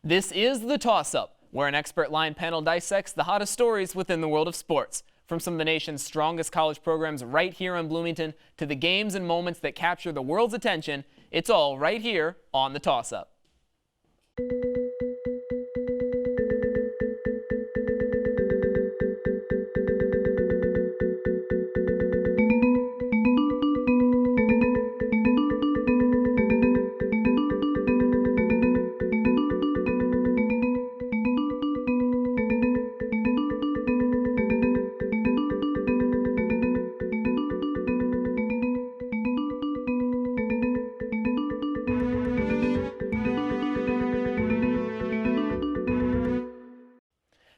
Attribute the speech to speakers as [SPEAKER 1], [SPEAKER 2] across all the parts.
[SPEAKER 1] This is The Toss-Up, where an expert line panel dissects the hottest stories within the world of sports. From some of the nation's strongest college programs right here in Bloomington to the games and moments that capture the world's attention, it's all right here on The Toss-Up.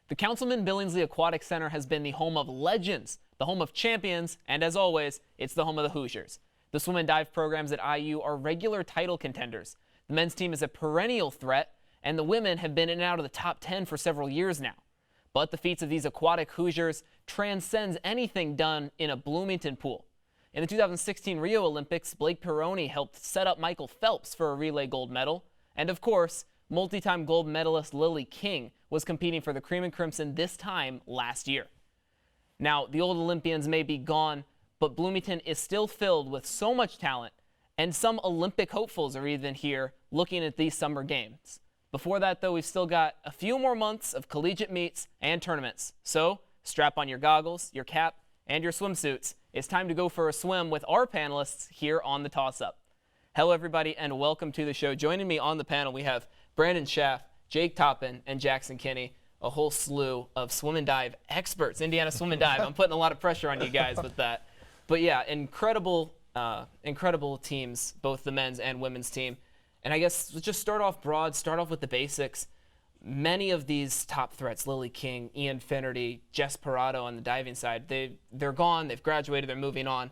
[SPEAKER 1] The Councilman Billingsley Aquatic Center has been the home of legends, the home of champions, and as always, it's the home of the Hoosiers. The swim and dive programs at IU are regular title contenders. The men's team is a perennial threat, and the women have been in and out of the top 10 for several years now. But the feats of these aquatic Hoosiers transcends anything done in a Bloomington pool. In the 2016 Rio Olympics, Blake Peroni helped set up Michael Phelps for a relay gold medal. And of course, multi-time gold medalist Lily King was competing for the Cream and Crimson this time last year. Now, the old Olympians may be gone, but Bloomington is still filled with so much talent, and some Olympic hopefuls are even here looking at these summer games. Before that, though, we've still got a few more months of collegiate meets and tournaments. So strap on your goggles, your cap, and your swimsuits. It's time to go for a swim with our panelists here on The Toss-Up. Hello, everybody, and welcome to the show. Joining me on the panel, we have Brandon Schaff, Jake Toppin, and Jackson Kinney, a whole slew of swim and dive experts. Indiana swim and dive. I'm putting a lot of pressure on you guys with that. But yeah, incredible teams, both the men's and women's team. And I guess let's just start off broad, start off with the basics. Many of these top threats, Lily King, Ian Finnerty, Jess Parado on the diving side, they're gone, they've graduated, they're moving on.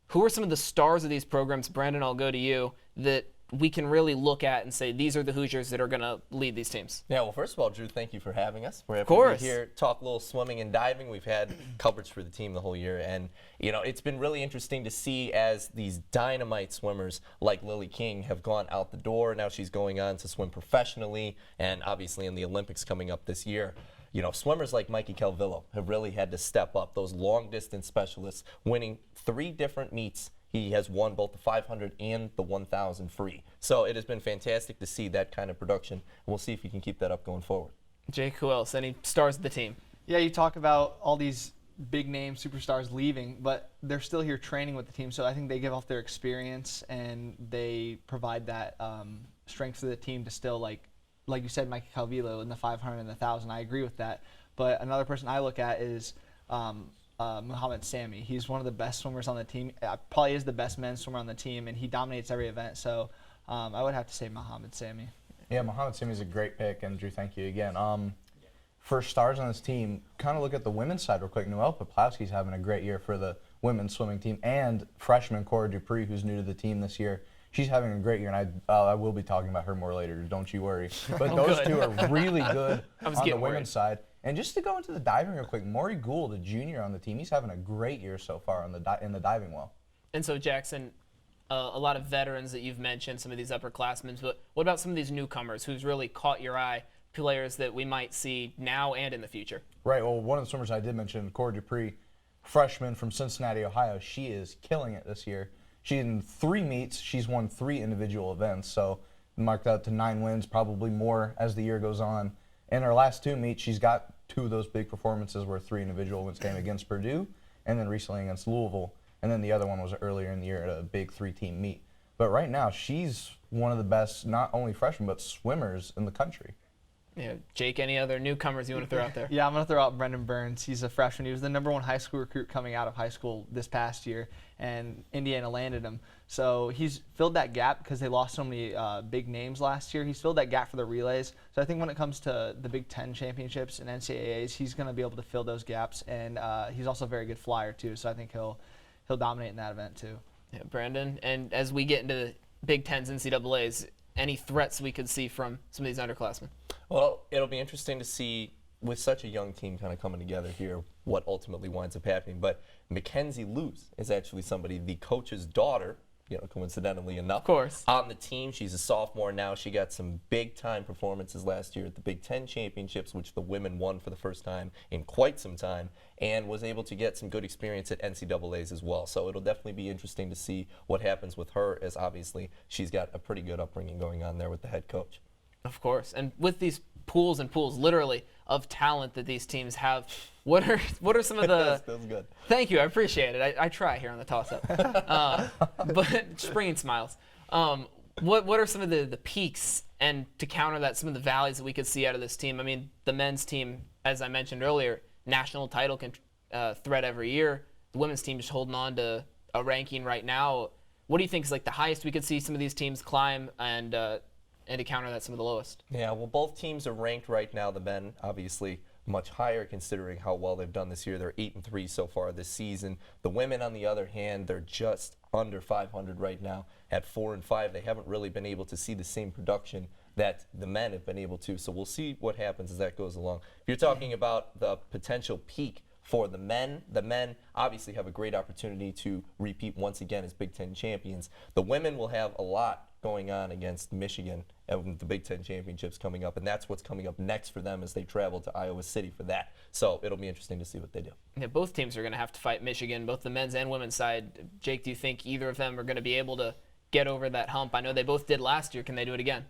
[SPEAKER 1] Who are some of the stars of these programs? Brandon, I'll go to you, that we can really look at and say these are the Hoosiers that are going to lead these teams.
[SPEAKER 2] Yeah, well, first of all, Drew, thank you for having us. We're
[SPEAKER 1] happy to
[SPEAKER 2] be here, talk a little swimming and diving. We've had coverage for the team the whole year, and it's been really interesting to see as these dynamite swimmers like Lily King have gone out the door. Now she's going on to swim professionally, and obviously in the Olympics coming up this year. Swimmers like Mikey Calvillo have really had to step up. Those long-distance specialists winning 3 different meets. He has won both the 500 and the 1,000 free. So it has been fantastic to see that kind of production. And we'll see if he can keep that up going forward.
[SPEAKER 1] Jake, who else? Any stars of the team?
[SPEAKER 3] Yeah, you talk about all these big-name superstars leaving, but they're still here training with the team. So I think they give off their experience, and they provide that strength to the team to still, like you said, Mikey Calvillo in the 500 and the 1,000. I agree with that. But another person I look at is Muhammad Sami. He's one of the best swimmers on the team. Probably is the best men's swimmer on the team, and he dominates every event. So I would have to say Muhammad Sami.
[SPEAKER 4] Yeah, Muhammad Sami is a great pick, and Drew, thank you again. For stars on this team, kind of look at the women's side real quick. Noelle Poplawski's having a great year for the women's swimming team, and freshman Cora Dupree, who's new to the team this year. She's having a great year, and I will be talking about her more later, don't you worry. But those two are really good on the women's side. And just to go into the diving real quick, Maury Gould, a junior on the team, he's having a great year so far in the diving well.
[SPEAKER 1] And so, Jackson, a lot of veterans that you've mentioned, some of these upperclassmen, but what about some of these newcomers who's really caught your eye, players that we might see now and in the future?
[SPEAKER 4] Right, well, one of the swimmers I did mention, Cora Dupree, freshman from Cincinnati, Ohio, she is killing it this year. She's in 3 meets. She's won 3 individual events, so marked out to 9 wins, probably more as the year goes on. In her last 2 meets, she's got 2 of those big performances where 3 individual wins came against Purdue and then recently against Louisville. And then the other one was earlier in the year at a big 3-team meet. But right now, she's one of the best, not only freshmen, but swimmers in the country.
[SPEAKER 1] Yeah, Jake, any other newcomers you want to throw out there?
[SPEAKER 3] Yeah, I'm going to throw out Brendan Burns. He's a freshman. He was the #1 high school recruit coming out of high school this past year, and Indiana landed him. So he's filled that gap because they lost so many big names last year. He's filled that gap for the relays. So I think when it comes to the Big Ten championships and NCAAs, he's going to be able to fill those gaps, and he's also a very good flyer too. So I think he'll dominate in that event too.
[SPEAKER 1] Yeah, Brandon, and as we get into the Big Tens, NCAAs, any threats we could see from some of these underclassmen?
[SPEAKER 2] Well, it'll be interesting to see with such a young team kind of coming together here what ultimately winds up happening. But Mackenzie Luz is actually somebody, the coach's daughter, coincidentally enough.
[SPEAKER 1] Of course.
[SPEAKER 2] On the team, she's a sophomore now. She got some big-time performances last year at the Big Ten Championships, which the women won for the first time in quite some time, and was able to get some good experience at NCAAs as well. So it'll definitely be interesting to see what happens with her, as obviously she's got a pretty good upbringing going on there with the head coach.
[SPEAKER 1] Of course. And with these pools and pools, literally, of talent that these teams have, what are some of the...
[SPEAKER 2] That's good.
[SPEAKER 1] Thank you. I appreciate it. I try here on the toss-up. But just bringing smiles. What are some of the peaks, and to counter that, some of the valleys that we could see out of this team? I mean, the men's team, as I mentioned earlier, national title threat every year. The women's team just holding on to a ranking right now. What do you think is like the highest we could see some of these teams climb, and to counter that, some of the lowest?
[SPEAKER 2] Yeah, well, both teams are ranked right now. The men, obviously, much higher considering how well they've done this year. They're 8-3 so far this season. The women, on the other hand, they're just under 500 right now at 4-5. They haven't really been able to see the same production that the men have been able to. So we'll see what happens as that goes along. If you're talking about the potential peak for the men obviously have a great opportunity to repeat once again as Big Ten champions. The women will have a lot going on against Michigan and the Big Ten championships coming up, and that's what's coming up next for them as they travel to Iowa City for that. So it'll be interesting to see what they do.
[SPEAKER 1] Yeah, both teams are going to have to fight Michigan, both the men's and women's side. Jake, do you think either of them are going to be able to get over that hump? I know they both did last year. Can they do it again?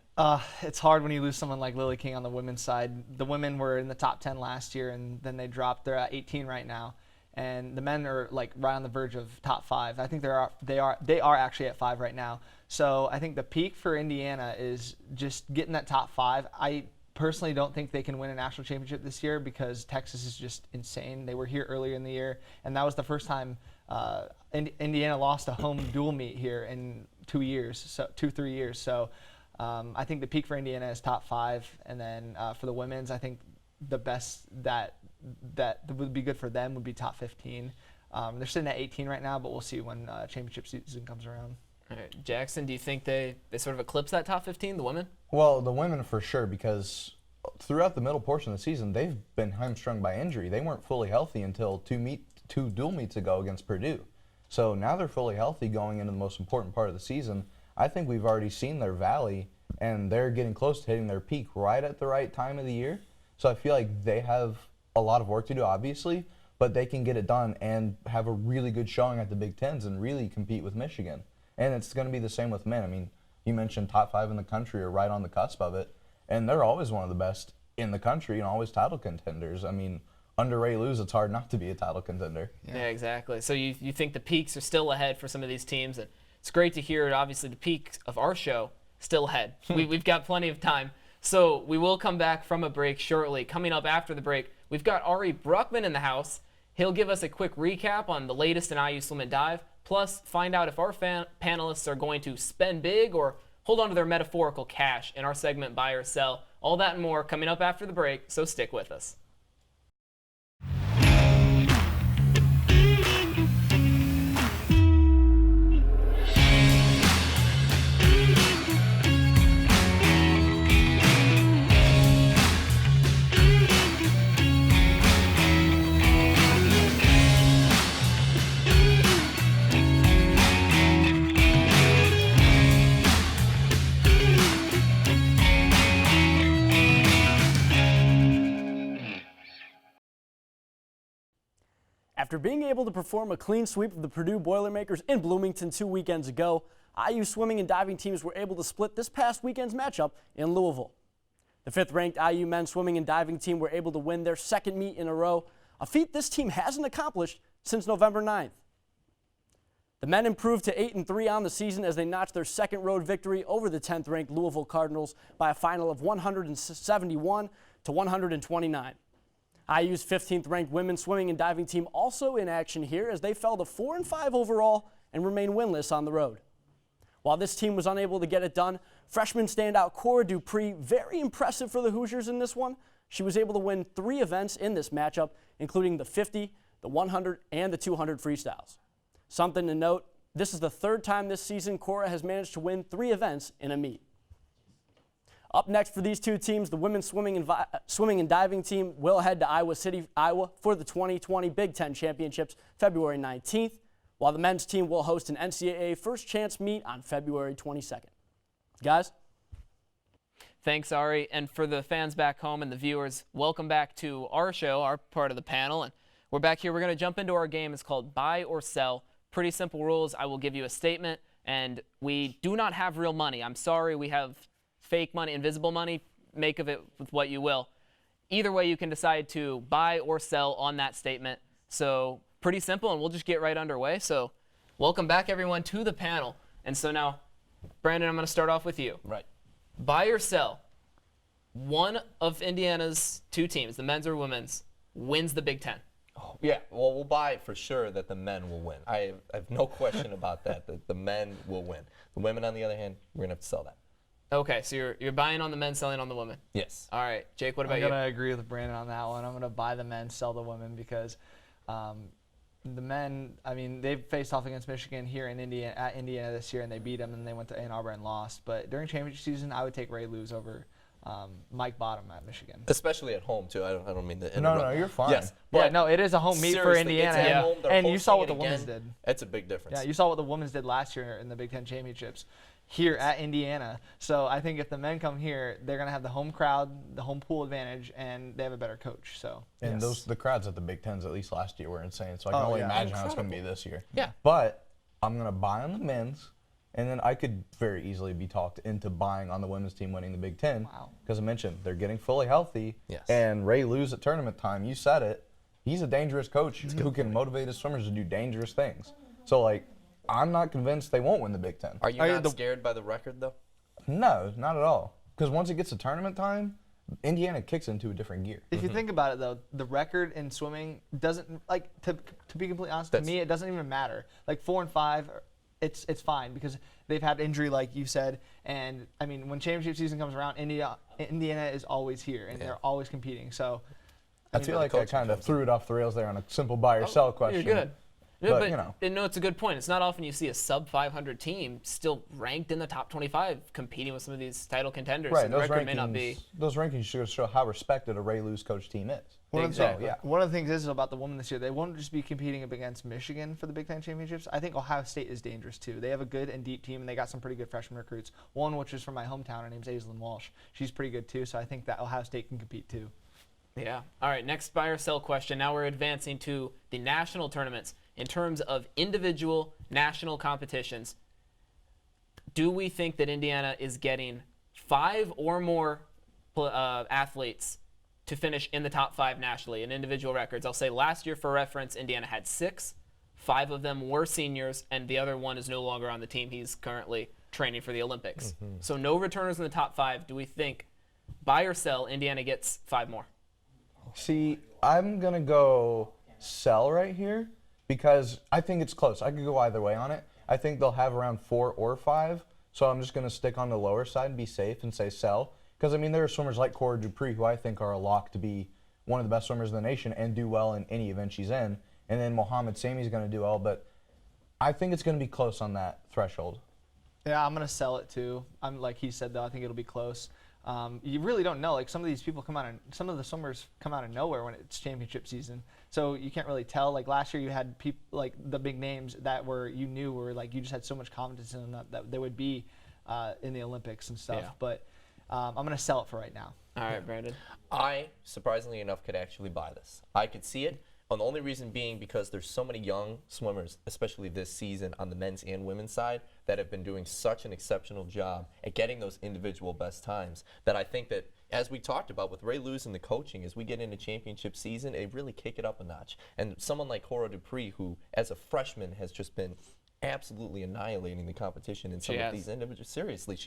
[SPEAKER 3] It's hard when you lose someone like Lily King on the women's side. The women were in the top 10 last year, and then they dropped. They're at 18 right now. And the men are like right on the verge of top 5. I think they are actually at 5 right now. So I think the peak for Indiana is just getting that top 5. I personally don't think they can win a national championship this year because Texas is just insane. They were here earlier in the year, and that was the first time Indiana lost a home dual meet here in 3 years. So I think the peak for Indiana is top 5, and then for the women's, I think the best that would be good for them would be top 15. They're sitting at 18 right now, but we'll see when championship season comes around.
[SPEAKER 1] All right, Jackson, do you think they sort of eclipse that top 15, the women?
[SPEAKER 4] Well, the women for sure, because throughout the middle portion of the season, they've been hamstrung by injury. They weren't fully healthy until two dual meets ago against Purdue. So now they're fully healthy going into the most important part of the season. I think we've already seen their valley, and they're getting close to hitting their peak right at the right time of the year. So I feel like they have a lot of work to do, obviously, but they can get it done and have a really good showing at the Big Tens and really compete with Michigan. And it's going to be the same with men. I mean, you mentioned top 5 in the country or right on the cusp of it, and they're always one of the best in the country and always title contenders. I mean, under Ray Lewis, it's hard not to be a title contender.
[SPEAKER 1] Yeah, exactly. So you think the peaks are still ahead for some of these teams, and it's great to hear, obviously, the peak of our show still ahead. We've got plenty of time. So we will come back from a break shortly. Coming up after the break, we've got Ari Bruckman in the house. He'll give us a quick recap on the latest in IU Swim and Dive, plus find out if our panelists are going to spend big or hold on to their metaphorical cash in our segment Buy or Sell. All that and more coming up after the break, so stick with us.
[SPEAKER 5] After being able to perform a clean sweep of the Purdue Boilermakers in Bloomington 2 weekends ago, IU swimming and diving teams were able to split this past weekend's matchup in Louisville. The 5th-ranked IU men's swimming and diving team were able to win their 2nd meet in a row, a feat this team hasn't accomplished since November 9th. The men improved to 8-3 on the season as they notched their 2nd road victory over the 10th-ranked Louisville Cardinals by a final of 171 to 129. IU's 15th-ranked women's swimming and diving team also in action here as they fell to 4-5 overall and remain winless on the road. While this team was unable to get it done, freshman standout Cora Dupree, very impressive for the Hoosiers in this one. She was able to win 3 events in this matchup, including the 50, the 100, and the 200 freestyles. Something to note, this is the 3rd time this season Cora has managed to win 3 events in a meet. Up next for these two teams, the women's swimming and diving team will head to Iowa City, Iowa for the 2020 Big Ten Championships February 19th, while the men's team will host an NCAA first chance meet on February 22nd. Guys?
[SPEAKER 1] Thanks, Ari. And for the fans back home and the viewers, welcome back to our show, our part of the panel. And we're back here. We're going to jump into our game. It's called Buy or Sell. Pretty simple rules. I will give you a statement, and we do not have real money. I'm sorry. We have fake money, invisible money. Make of it with what you will. Either way, you can decide to buy or sell on that statement. So pretty simple, and we'll just get right underway. So welcome back, everyone, to the panel. And so now, Brandon, I'm going to start off with you.
[SPEAKER 2] Right.
[SPEAKER 1] Buy or sell, one of Indiana's two teams, the men's or women's, wins the Big Ten.
[SPEAKER 2] Oh, yeah, well, we'll buy for sure that the men will win. I have no question about that the men will win. The women, on the other hand, we're going to have to sell that.
[SPEAKER 1] Okay, so you're buying on the men, selling on the women.
[SPEAKER 2] Yes.
[SPEAKER 1] All right, Jake, what about
[SPEAKER 3] I'm
[SPEAKER 1] you?
[SPEAKER 3] going to agree with Brandon on that one. I'm going to buy the men, sell the women, because the men, I mean, they've faced off against Michigan here in Indiana, at Indiana this year, and they beat them, and they went to Ann Arbor and lost. But during championship season, I would take Ray Lewis over Mike Bottom at Michigan.
[SPEAKER 2] Especially at home, too. I don't mean to interrupt.
[SPEAKER 4] No, you're fine.
[SPEAKER 2] Yes.
[SPEAKER 3] Yeah,
[SPEAKER 2] But
[SPEAKER 3] no, it is a home meet for
[SPEAKER 2] seriously,
[SPEAKER 3] Indiana.
[SPEAKER 2] it's at
[SPEAKER 1] Yeah.
[SPEAKER 2] home. They're
[SPEAKER 3] And you saw what
[SPEAKER 2] hosting
[SPEAKER 3] the
[SPEAKER 2] it
[SPEAKER 3] women's
[SPEAKER 2] again.
[SPEAKER 3] did.
[SPEAKER 2] That's a big difference.
[SPEAKER 3] Yeah, you saw what the women's did last year in the Big Ten championships here at Indiana. So I think if the men come here, they're going to have the home crowd, the home pool advantage, and they have a better coach. So
[SPEAKER 4] And the crowds at the Big Tens, at least last year, were insane. So I can
[SPEAKER 3] Oh,
[SPEAKER 4] only
[SPEAKER 3] yeah.
[SPEAKER 4] imagine how it's going to be this year.
[SPEAKER 1] Yeah.
[SPEAKER 4] But I'm going to buy on the men's, and then I could very easily be talked into buying on the women's team winning the Big Ten.
[SPEAKER 3] Wow.
[SPEAKER 4] Because I mentioned they're getting fully healthy.
[SPEAKER 2] Yes.
[SPEAKER 4] And Ray Lewis at tournament time, you said it, he's a dangerous coach who can motivate his swimmers to do dangerous things. So, like, I'm not convinced they won't win the Big Ten.
[SPEAKER 2] Are you not scared by the record, though?
[SPEAKER 4] No, not at all. Because once it gets to tournament time, Indiana kicks into a different gear.
[SPEAKER 3] if you think about it, though, the record in swimming doesn't, like, to be completely honest, to me, it doesn't even matter. Like, 4 and 5, it's fine because they've had injury, like you said. And, I mean, when championship season comes around, Indiana is always here, and they're always competing. So
[SPEAKER 4] I feel like I kind of threw it off the rails there on a simple buy or sell question.
[SPEAKER 1] You're good.
[SPEAKER 4] But,
[SPEAKER 1] Yeah,
[SPEAKER 4] you know.
[SPEAKER 1] no, it's a good point. It's not often you see a sub 500 team still ranked in the top 25 competing with some of these title contenders.
[SPEAKER 4] Right,
[SPEAKER 1] So the
[SPEAKER 4] those
[SPEAKER 1] record
[SPEAKER 4] rankings,
[SPEAKER 1] may not be.
[SPEAKER 4] those rankings show how respected a Ray Lewis coach team is.
[SPEAKER 1] Exactly.
[SPEAKER 4] Yeah.
[SPEAKER 3] One of the things is about the women this year, they won't just be competing up against Michigan for the Big Ten championships. I think Ohio State is dangerous too. They have a good and deep team, and they got some pretty good freshman recruits. One which is from my hometown, her name's Aislinn Walsh. She's pretty good too, so I think that Ohio State can compete too.
[SPEAKER 1] Yeah. All right, next buy or sell question. Now we're advancing to the national tournaments. In terms of individual national competitions, do we think that Indiana is getting 5 or more athletes to finish in the top 5 nationally in individual records? I'll say last year, for reference, Indiana had 6. 5 of them were seniors, and the other one is no longer on the team. He's currently training for the Olympics. So no returners in the top 5. Do we think, buy or sell, Indiana gets 5 more?
[SPEAKER 4] See, I'm going to go sell right here because I think it's close. I could go either way on it. I think they'll have around 4 or 5, so I'm just going to stick on the lower side and be safe and say sell. Because, I mean, there are swimmers like Cora Dupree who I think are a lock to be one of the best swimmers in the nation and do well in any event she's in. And then Mohamed Sami's going to do well, but I think it's going to be close on that threshold.
[SPEAKER 3] Yeah, I'm gonna sell it too. I'm like he said though. I think it'll be close. You really don't know. Like some of these people come out, and some of the swimmers come out of nowhere when it's championship season. So you can't really tell. Like last year, you had people like the big names that were like you just had so much confidence in them that they would be in the Olympics and stuff.
[SPEAKER 1] Yeah.
[SPEAKER 3] But I'm gonna sell it for right now.
[SPEAKER 1] All right, Brandon.
[SPEAKER 2] I, surprisingly enough, could actually buy this. I could see it. And the only reason being because there's so many young swimmers, especially this season on the men's and women's side, that have been doing such an exceptional job at getting those individual best times that I think that, as we talked about with Ray Lewis and the coaching, as we get into championship season, they really kick it up a notch. And someone like Cora Dupree, who as a freshman has just been absolutely annihilating the competition in some of these individuals. Seriously,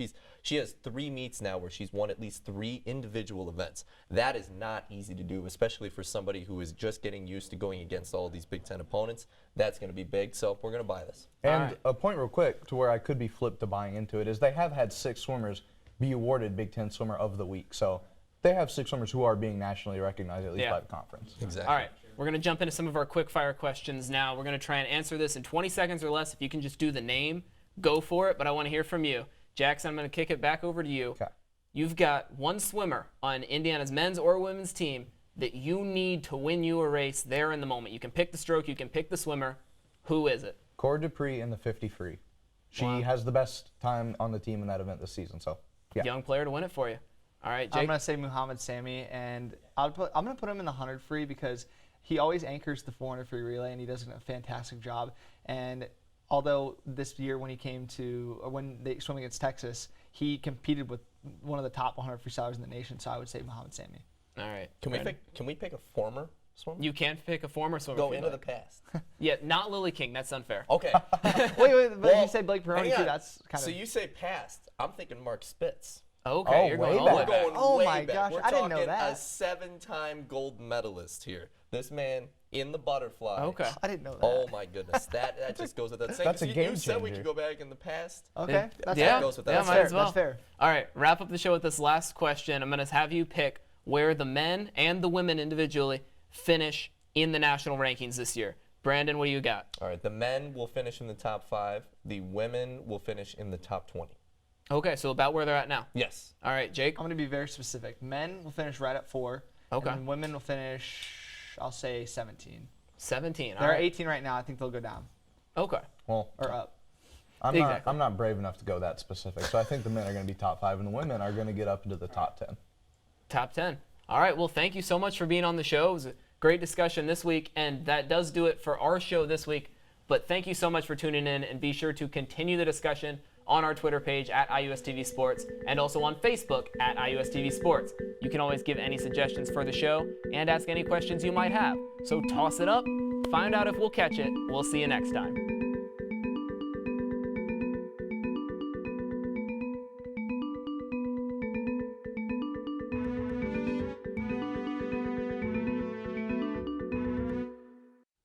[SPEAKER 2] she has 3 meets now where she's won at least 3 individual events. That is not easy to do, especially for somebody who is just getting used to going against all these Big Ten opponents. That's going to be big, so we're going to buy this.
[SPEAKER 4] And a point real quick to where I could be flipped to buying into it is they have had 6 swimmers be awarded Big Ten Swimmer of the Week. So they have 6 swimmers who are being nationally recognized, at least by the conference.
[SPEAKER 2] Exactly.
[SPEAKER 1] All right. We're going to jump into some of our quick fire questions now. We're going to try and answer this in 20 seconds or less. If you can just do the name, go for it. But I want to hear from you. Jackson, I'm going to kick it back over to you.
[SPEAKER 4] Okay.
[SPEAKER 1] You've got one swimmer on Indiana's men's or women's team that you need to win you a race there in the moment. You can pick the stroke. You can pick the swimmer. Who is it?
[SPEAKER 4] Cord Dupree in the 50 free. She has the best time on the team in that event this season. So, yeah.
[SPEAKER 1] Young player to win it for you. All right, Jake.
[SPEAKER 3] I'm gonna say Muhammad Sami, and I'm gonna put him in the 100 free because he always anchors the 400 free relay, and he does a fantastic job. And although this year when they swim against Texas, he competed with one of the top 100 freestylers in the nation, so I would say Muhammad Sami.
[SPEAKER 1] All right.
[SPEAKER 2] Can we pick a former swimmer?
[SPEAKER 1] You can pick a former swimmer.
[SPEAKER 2] Go
[SPEAKER 1] if you'd
[SPEAKER 2] into the
[SPEAKER 1] like.
[SPEAKER 2] past.
[SPEAKER 1] Yeah, not Lily King. That's unfair.
[SPEAKER 2] Okay.
[SPEAKER 3] Wait, but
[SPEAKER 2] Well,
[SPEAKER 3] you said Blake Peroni
[SPEAKER 2] hang
[SPEAKER 3] too.
[SPEAKER 2] on.
[SPEAKER 3] That's kind
[SPEAKER 2] So
[SPEAKER 3] of.
[SPEAKER 2] you say past. I'm thinking Mark Spitz.
[SPEAKER 1] Okay,
[SPEAKER 4] Oh,
[SPEAKER 1] you're going
[SPEAKER 4] way
[SPEAKER 1] all the way
[SPEAKER 4] back.
[SPEAKER 1] back.
[SPEAKER 2] Going
[SPEAKER 3] Oh
[SPEAKER 2] way
[SPEAKER 3] my
[SPEAKER 2] back.
[SPEAKER 3] gosh,
[SPEAKER 2] We're
[SPEAKER 3] I didn't know
[SPEAKER 2] talking
[SPEAKER 3] that.
[SPEAKER 2] a 7-time gold medalist here. This man in the butterfly.
[SPEAKER 1] Okay.
[SPEAKER 3] I didn't know that.
[SPEAKER 2] Oh my goodness, that just goes without saying.
[SPEAKER 4] That's a
[SPEAKER 2] You
[SPEAKER 4] game
[SPEAKER 2] said we
[SPEAKER 4] changer.
[SPEAKER 2] could go back in the past.
[SPEAKER 3] Okay, that's
[SPEAKER 1] Yeah,
[SPEAKER 3] fair.
[SPEAKER 2] goes with that.
[SPEAKER 1] yeah,
[SPEAKER 2] That's
[SPEAKER 1] might
[SPEAKER 3] fair.
[SPEAKER 1] as well.
[SPEAKER 3] That's fair.
[SPEAKER 1] All right, wrap up the show with this last question. I'm going to have you pick where the men and the women individually finish in the national rankings this year. Brandon, what do you got?
[SPEAKER 2] All right, the men will finish in the top 5. The women will finish in the top 20.
[SPEAKER 1] Okay, so about where they're at now.
[SPEAKER 2] Yes.
[SPEAKER 1] All right, Jake.
[SPEAKER 3] I'm going to be very specific. Men will finish right at 4.
[SPEAKER 1] Okay.
[SPEAKER 3] And women will finish, I'll say 17.
[SPEAKER 1] 17. All
[SPEAKER 3] They're
[SPEAKER 1] right.
[SPEAKER 3] 18 right now. I think they'll go down
[SPEAKER 1] Okay.
[SPEAKER 4] Well,
[SPEAKER 3] or up.
[SPEAKER 1] Exactly.
[SPEAKER 4] I'm not brave enough to go that specific. So I think the men are going to be top 5, and the women are going to get up into the top 10.
[SPEAKER 1] Top 10. All right, well, thank you so much for being on the show. It was a great discussion this week, and that does do it for our show this week. But thank you so much for tuning in, and be sure to continue the discussion on our Twitter page at IUSTV Sports and also on Facebook at IUSTV Sports. You can always give any suggestions for the show and ask any questions you might have. So toss it up, find out if we'll catch it. We'll see you next time.